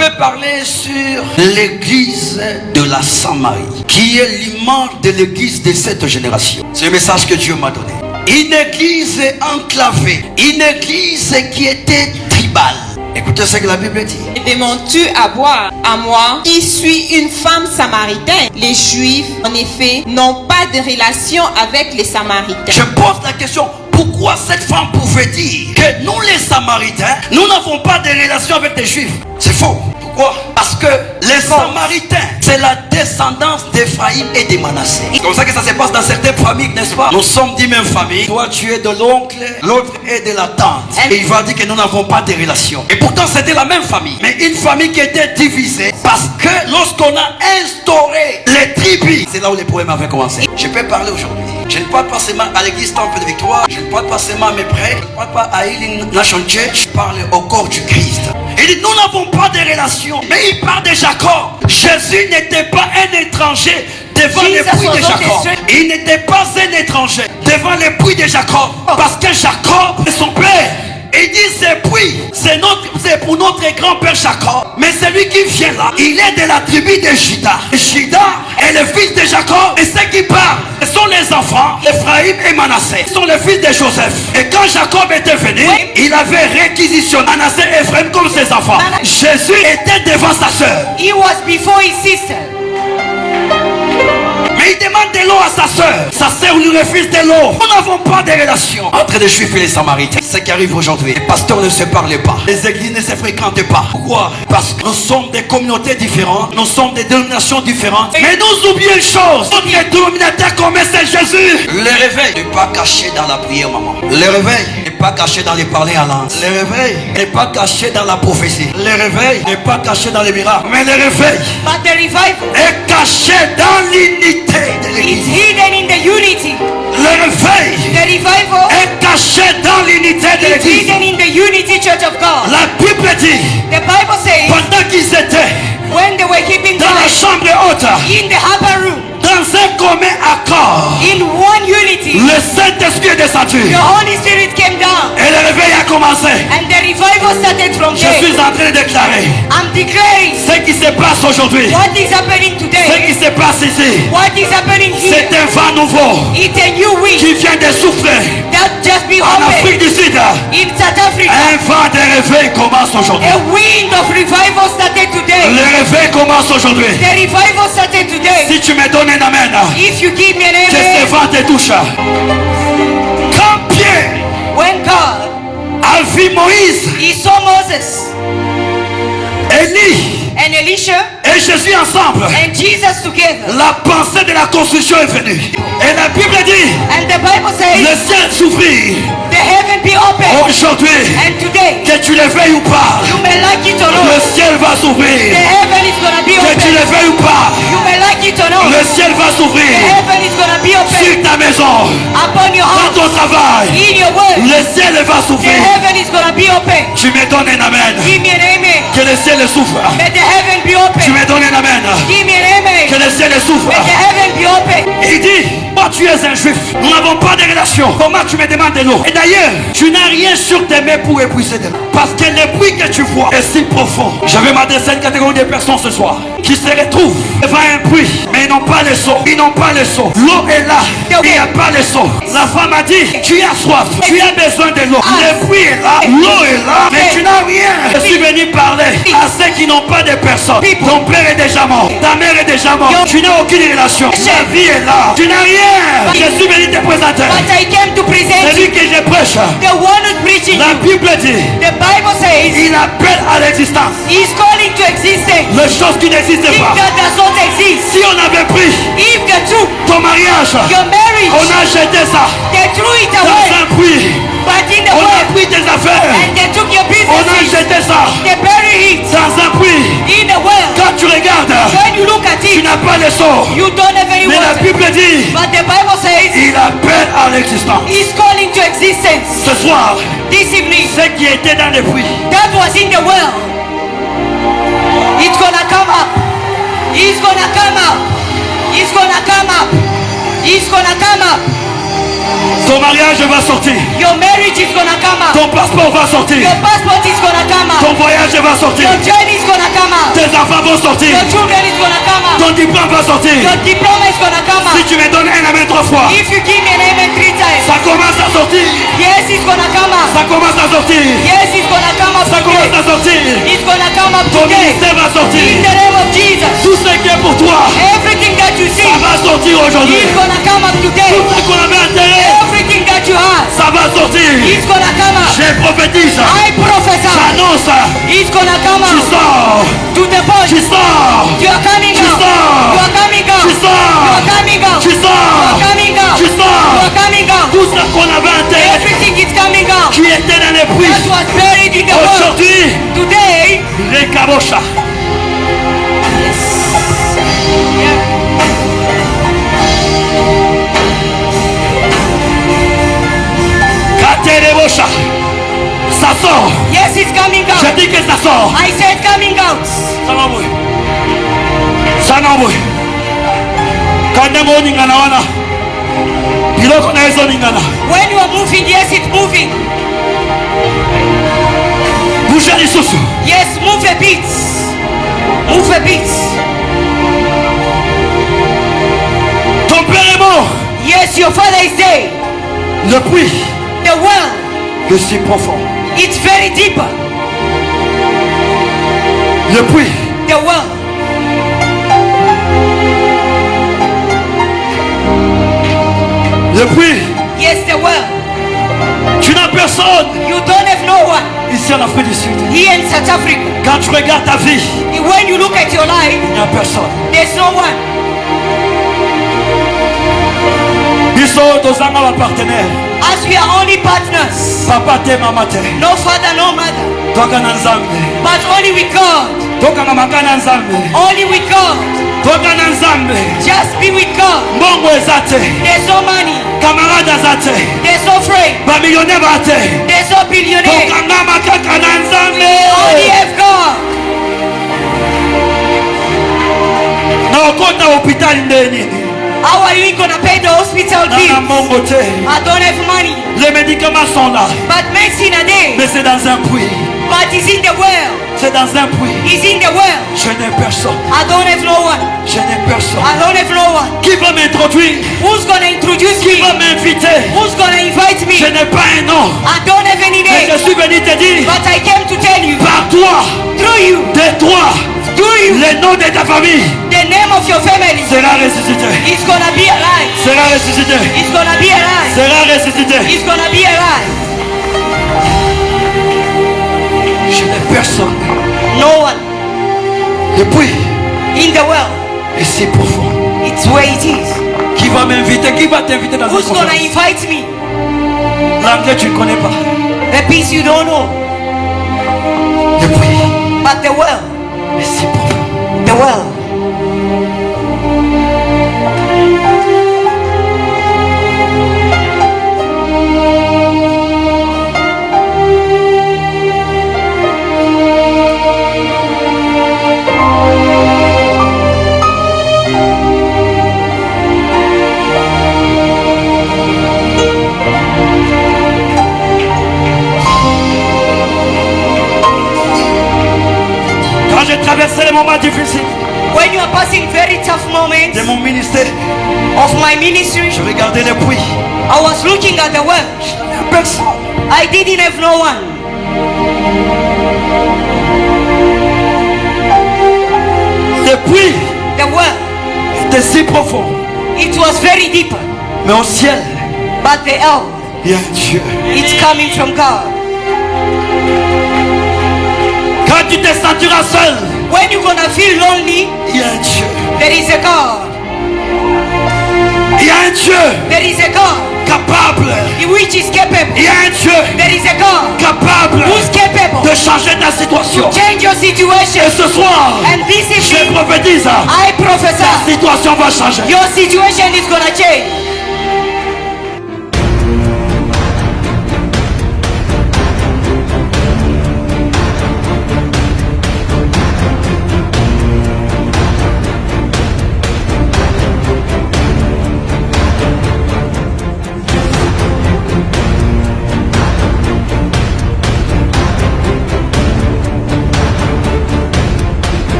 vais parler sur l'église de la Samarie, qui est l'image de l'église de cette génération. C'est le message que Dieu m'a donné. Une église enclavée, une église qui était tribale. Écoutez ce que la Bible dit. Demandes-tu à boire à moi, qui suis une femme samaritaine? Les Juifs, en effet, n'ont pas de relation avec les Samaritains. Je pose la question, pourquoi cette femme pouvait dire que nous les Samaritains, nous n'avons pas de relation avec les Juifs? C'est faux. Pourquoi? Parce que les Samaritains, c'est la descendance d'Éphraïm et de Manassé. C'est comme ça que ça se passe dans certaines familles, n'est-ce pas? Nous sommes d'une même famille. Toi, tu es de l'oncle, l'autre est de la tante. Et il va dire que nous n'avons pas de relation. Et pourtant, c'était la même famille. Mais une famille qui était divisée. Parce que lorsqu'on a instauré les tribus, c'est là où les problèmes avaient commencé. Je peux parler aujourd'hui. Je ne parle pas seulement à l'église Temple de Victoire. Je ne parle pas seulement à mes prêtres. Je ne parle pas à Healing Nation Church. Je parle au corps du Christ. Il dit, nous n'avons pas de relation. Mais il parle de Jacob. Jésus n'était pas un étranger devant l'époux de Jacob. Il n'était pas un étranger devant l'époux de Jacob. Parce que Jacob est son père. Il dit c'est puis, c'est pour notre grand-père Jacob. Mais celui qui vient là, il est de la tribu de Juda. Juda est le fils de Jacob. Et ceux qui parlent, ce sont les enfants Ephraïm et Manassé. Ce sont les fils de Joseph. Et quand Jacob était venu, il avait réquisitionné Manassé et Ephraïm comme ses enfants. Jésus était devant sa sœur. He was before his sister. Mais il demande de l'eau à sa sœur. Sa sœur lui refuse de l'eau. Nous n'avons pas de relation entre les Juifs et les Samaritains. C'est ce qui arrive aujourd'hui. Les pasteurs ne se parlent pas. Les églises ne se fréquentent pas. Pourquoi? Parce que nous sommes des communautés différentes. Nous sommes des dénominations différentes. Mais nous oublions une chose. Notre dénominateur commun, c'est Jésus. Le réveil n'est pas caché dans la prière, maman. Le réveil n'est pas caché dans les parler à langue. Le réveil n'est pas caché dans la prophétie. Le réveil n'est pas caché dans les miracles. Mais le réveil est caché dans l'unité. It's hidden in the unity. Le réveil est caché dans l'unité de It's l'église. hidden in the unity church of God. La Bible dit, The Bible says pendant qu'ils étaient when they were keeping dans la chambre haute, in the upper room, dans un commun accord, in one unity, le Saint-Esprit est descendu. the Holy Spirit came down, Et le réveil a commencé. and the revival started from Je there. suis en train de déclarer I'm declaring ce qui se passe aujourd'hui. what is happening Ce today. qui se passe ici, What is happening c'est here? un vent nouveau It's a new wind qui vient de souffler that just be en Afrique opened du Sud. in South Africa. Un vent de réveil commence aujourd'hui. A wind of revival started today. Le réveil commence aujourd'hui. The revival started today. Si tu me donnes un amen, If you give me an que ce amen, vent te touche. Quand Pierre when God a vu Moïse, he saw Moses Élie and Elisha et Jésus ensemble, and Jesus together, la pensée de la construction est venue. Et la Bible dit, and the Bible le says ciel s'ouvrit. the heaven be open. Aujourd'hui, And today, que tu le veuilles ou pas, you may like it or le not, ciel va the s'ouvrir. heaven is gonna be Que tu open. le veuilles ou pas, You may like it or not, le ciel va the s'ouvrir. heaven is gonna be open Sur ta maison, upon your dans house, ton travail, in your work. le ciel va The s'ouvrir. heaven is gonna be open. Tu me donnes un amen. Give me an amen. Que le ciel s'ouvre. Let the heaven be Tu open. me donnes un amen. Give me an Que amen. le ciel s'ouvre. Let the heaven be open. Il dit, moi tu es un juif. Nous n'avons pas de relation. Comment tu me demandes de l'eau? Et d'ailleurs, tu n'as rien sur tes mains pour épuiser de l'eau. Parce que le bruit que tu vois est si profond. Je vais m'adresser à une catégorie de personnes ce soir qui se retrouvent devant un puits, mais ils n'ont pas le seau. Ils n'ont pas le seau. L'eau est là. Il n'y a pas le seau. La femme a dit, tu as soif. Tu as besoin de l'eau. Le puits est là. L'eau est là. Mais tu n'as rien. Je suis venu parler à ceux qui n'ont pas de personne. Ton père est déjà mort. Ta mère est déjà morte. Tu n'as aucune relation. Ta vie est là. Tu n'as rien. Je suis venu te présenter. But I came to present Celui que je prêche. the one who's preaching. La Bible dit, The Bible says il appelle à l'existence he's calling to existence les choses qui n'existent things pas. that does not exist. Si on avait pris If the truth, ton mariage, your marriage, on a jeté ça they threw it dans away, un puits. but in the On a world, pris tes affaires. and they took your On a business, jeté ça they bury it dans un puits. in the world. Quand tu regardes, When you look at tu it, n'as pas le sort. you don't have any Mais la water. Bible dit, But the Bible says il appelle à l'existence. he's calling to existence. Ce soir, This evening, ceux qui étaient dans le puits, that was in the world. It's gonna come up. He's gonna come up. He's gonna come up. He's gonna come up. ton mariage va sortir. Your marriage is gonna come up. Ton passeport va sortir. Your passport is gonna come Ton up. voyage va sortir. Your journey is gonna come enfants vont sortir. Your children is gonna come up. Ton diplôme va sortir. Your diploma is gonna come Si up. tu me donnes un amen 3 fois, If you give me an amen 3 times, ça commence à sortir. yes, it's gonna come up. Ça commence à sortir. Yes, it's gonna come up Ça commence today. à sortir. It's gonna come up Ton today. ministère va In sortir. the name of Jesus. Tout ce qui est pour toi, Everything that you see ça va sortir aujourd'hui. is gonna come up today. Tout ce qu'on avait enterré, Everything that you have ça va sortir. is gonna come up. Je prophétise. I prophesy. J'annonce. It's gonna come Tu out sors. to the point. Tu sors. You are coming Tu out. sors. You are coming out. Tu You sors. are coming out. Tu You sors. are coming out. Tu You sors. are coming out. Tout ce qu'on avait enterré, Everything is coming out. qui était dans les That puits, was buried in the world. aujourd'hui, Today. les cabochas. Katerebocha. Ça sort. Yes, it's coming Je out. dis que ça sort. I said coming out. Ça n'envoie. Ça n'envoie. Quand on est ningana wana, biloko na ezo ningana. When you are moving, yes, it's moving. Bouge lisusu. Yes, move a bit. Move a bit. Ton père est mort. Yes, your father is dead. Le puits, The well, le si profond. it's very deep. Le puits, The well. le puits. Yes, the well. Tu n'as personne You don't have no one ici en Afrique du Sud. here in South Africa. Quand tu regardes ta vie, When you look at your life, il n'y a personne. there's no one. Biso tozanga ba partenaire. As we are only partners, Papa te mama te. no father, no mother, Toka na nzambe. but only with God. Toka na makana nzambe. Only with God. Toka na nzambe. Just be with God. Mbongo eza te. There's no money. Camarade aza te. There's no friend. Bamillionnaire ba te. There's no billionaire. Tokangama kaka na nzambe. Only have God. Na okota hopital nde nini? How are you gonna pay the hospital Na bill? mbongo te. I don't have money. Les médicaments sont là. But medicine a day. Mais c'est dans un puits. But it's in the well. C'est dans un puits. It's in the well. Je n'ai personne. I don't have no one. Je n'ai personne. I don't have no one. Qui va m'introduire? Who's gonna introduce Qui me? va m'inviter? Who's gonna invite me? Je n'ai pas un nom. I don't have any Mais je name. suis venu te dire, But I came to tell you, par toi, through you, de toi, through you, le nom de ta famille the name of your family sera ressuscité. is gonna be alive. Sera ressuscité. It's gonna be alive. Sera ressuscité. It's gonna be alive. Je n'ai personne. No one Et puis, in the world. et c'est profond. It's where it is. Qui va m'inviter? Qui va t'inviter dans une Who's gonna conférence? invite me? L'anglais, tu ne connais pas. The peace you don't know. Et puis, But the world. et c'est profond. The world. Quand j'ai traversé les moments difficiles When you are passing very tough moments de mon ministère, of my ministry, je regardais les puits. I was looking at the world. Personne. I didn't have no one. Les puits The world. étaient si profonds. It was very deep. Mais au ciel, But the hell, il y a un Dieu. it's coming from God. Quand tu te sentiras seul, When you're gonna feel lonely, il y a un Dieu. there is a God. Il y a un Dieu There is a God capable. which is capable. Il y a un Dieu There is a God capable who's capable de changer ta situation. change your situation. Et ce soir, And this je evening, prophétise, I ta prophesy situation va changer. your situation is gonna change.